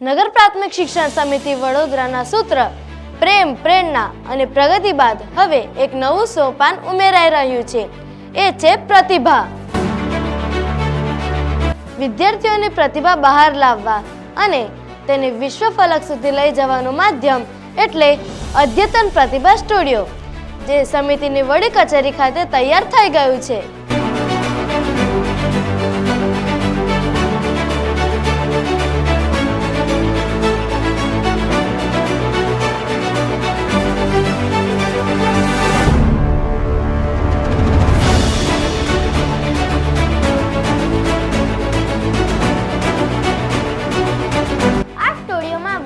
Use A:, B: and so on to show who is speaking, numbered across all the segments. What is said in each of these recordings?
A: નગર પ્રાથમિક શિક્ષણ સમિતિ વડોદરાના સૂત્ર પ્રેમ, પ્રેરણા અને પ્રગતિ બાદ હવે એક નવું સોપાન ઉમેરાઈ રહ્યું છે, એ છે પ્રતિભા. વિદ્યાર્થીઓની પ્રતિભા બહાર લાવવા અને તેને વિશ્વ ફલક સુધી લઈ જવાનું માધ્યમ એટલે અદ્યતન પ્રતિભા સ્ટુડિયો, જે સમિતિની વડી કચેરી ખાતે તૈયાર થઈ ગયું છે.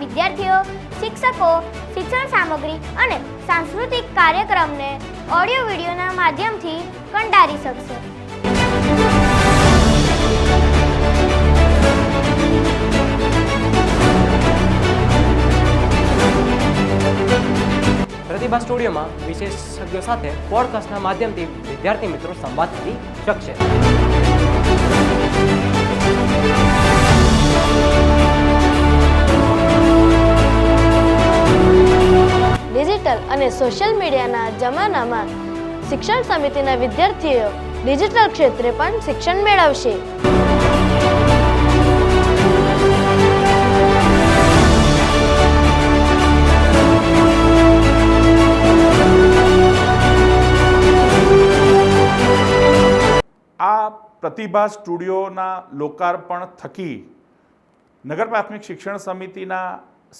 B: વિદ્યાર્થીઓ, શિક્ષકો શિક્ષણ સામગ્રી અને સાંસ્કૃતિક કાર્યક્રમને ઓડિયો વિડીયોના માધ્યમથી કંડારી શકશે.
C: પ્રતિભા સ્ટુડિયોમાં વિશેષજ્ઞો સાથે પોડકાસ્ટના માધ્યમથી વિદ્યાર્થી મિત્રો સંવાદ કરી શકશે.
A: ડિજિટલ અને સોશિયલ મીડિયાના જમાનામાં શિક્ષણ સમિતિના વિદ્યાર્થીઓ ડિજિટલ ક્ષેત્રે પણ શિક્ષણ મેળવશે.
D: આ પ્રતિભા સ્ટુડિયોના લોકાર્પણ થકી નગર પ્રાથમિક શિક્ષણ સમિતિના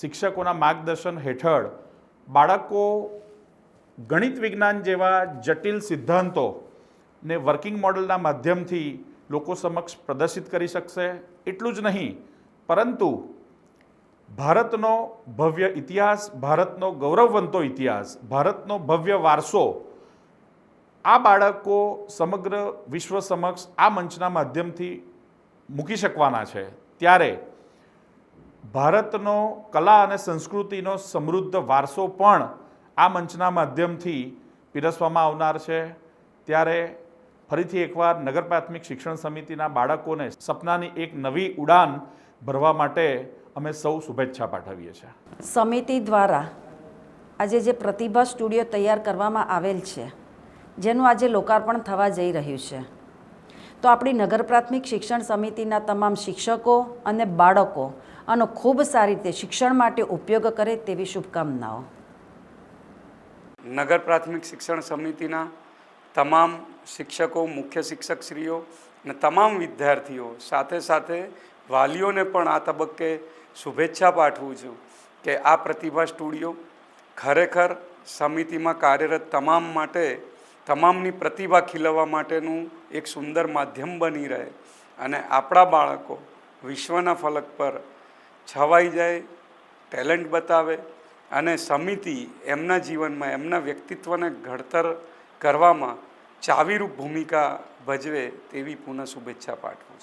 D: શિક્ષકોના માર્ગદર્શન હેઠળ બાળકો ગણિત વિજ્ઞાન જેવા જટિલ સિદ્ધાંતોને વર્કિંગ મોડલના માધ્યમથી લોકો સમક્ષ પ્રદર્શિત કરી શકશે. એટલું જ નહીં, પરંતુ ભારતનો ભવ્ય ઇતિહાસ, ભારતનો ગૌરવવંતો ઇતિહાસ, ભારતનો ભવ્ય વારસો આ બાળકો સમગ્ર વિશ્વ સમક્ષ આ મંચના માધ્યમથી મૂકી શકવાના છે. ત્યારે ભારતનો કલા અને સંસ્કૃતિનો સમૃદ્ધ વારસો પણ આ મંચના માધ્યમથી પીરસવામાં આવનાર છે. ત્યારે ફરીથી એકવાર નગર પ્રાથમિક શિક્ષણ સમિતિના બાળકોને સપનાની એક નવી ઉડાન ભરવા માટે અમે સૌ શુભેચ્છા પાઠવીએ છીએ.
E: સમિતિ દ્વારા આજે જે પ્રતિભા સ્ટુડિયો તૈયાર કરવામાં આવેલ છે, જેનું આજે લોકાર્પણ થવા જઈ રહ્યું છે, તો આપણી નગર પ્રાથમિક શિક્ષણ સમિતિના તમામ શિક્ષકો અને બાળકો આનો ખૂબ સારી રીતે શિક્ષણ માટે ઉપયોગ કરે તેવી શુભકામનાઓ.
F: નગર પ્રાથમિક શિક્ષણ સમિતિના તમામ શિક્ષકો, મુખ્ય શિક્ષકશ્રીઓ અને તમામ વિદ્યાર્થીઓ સાથે સાથે વાલીઓને પણ આ તબક્કે શુભેચ્છા પાઠવું છું કે આ પ્રતિભા સ્ટુડિયો ખરેખર સમિતિમાં કાર્યરત તમામ માટે તમામની પ્રતિભા ખીલવવા માટેનું એક સુંદર માધ્યમ બની રહે અને આપણા બાળકો વિશ્વના ફલક પર છવાઈ જાય, ટેલેન્ટ બતાવે અને સમિતિ એમના જીવનમાં એમના વ્યક્તિત્વને ઘડતર કરવામાં ચાવીરૂપ ભૂમિકા ભજવે તેવી પુનઃ શુભેચ્છા પાઠવું છું.